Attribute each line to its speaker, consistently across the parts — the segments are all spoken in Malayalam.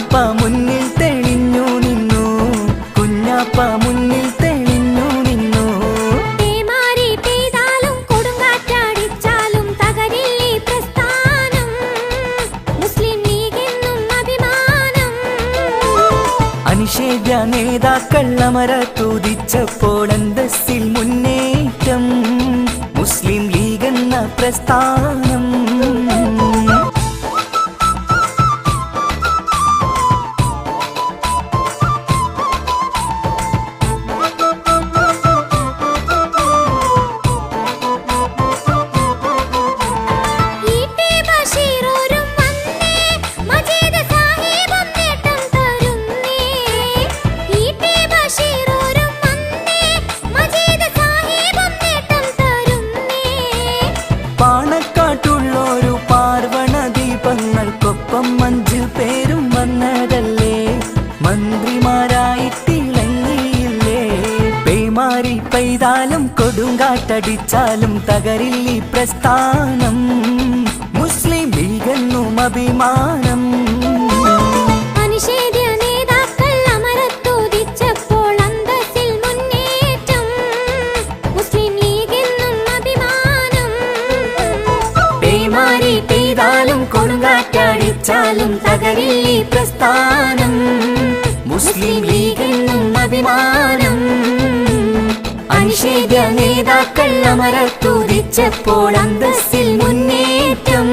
Speaker 1: കുഞ്ഞാപ്പ മുന്നിൽ തെളിഞ്ഞു നിന്നു, കുഞ്ഞാപ്പ മുന്നിൽ തെളിഞ്ഞു നിന്നു.
Speaker 2: പേമാരി പെയ്താലും കൊടുങ്കാറ്റടിച്ചാലും തകരില്ലീ പ്രസ്ഥാനം, മുസ്ലിം ലീഗെന്നും അഭിമാനം.
Speaker 1: അനിഷേധ്യ നേതാക്കൾ അമരത്തുദിച്ചപ്പോൾ അന്തസ്സിൽ മുന്നേറ്റം, മുസ്ലിം ലീഗെന്ന പ്രസ്ഥാനം. പാണക്കാട്ടുള്ളൊരു പാർവണ ദീപങ്ങൾക്കൊപ്പം 5 പേരും വന്നതല്ലേ, മന്ത്രിമാരായിട്ടിളങ്ങിയില്ലേ. പേമാരി പെയ്താലും കൊടുങ്കാറ്റടിച്ചാലും തകരില്ലീ പ്രസ്ഥാനം, മുസ്ലിം ലീഗെന്നും അഭിമാനം. പെയ്താലും കൊടുങ്കാറ്റടിച്ചാലും തകരില്ലീ പ്രസ്ഥാനം, മുസ്ലിം ലീഗെന്നും അഭിമാനം. അനിഷേധ്യ നേതാക്കൾ അമരത്തുദിച്ചപ്പോൾ അന്തസ്സിൽ മുന്നേറ്റം,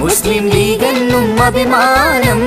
Speaker 1: മുസ്ലിം ലീഗെന്നും അഭിമാനം.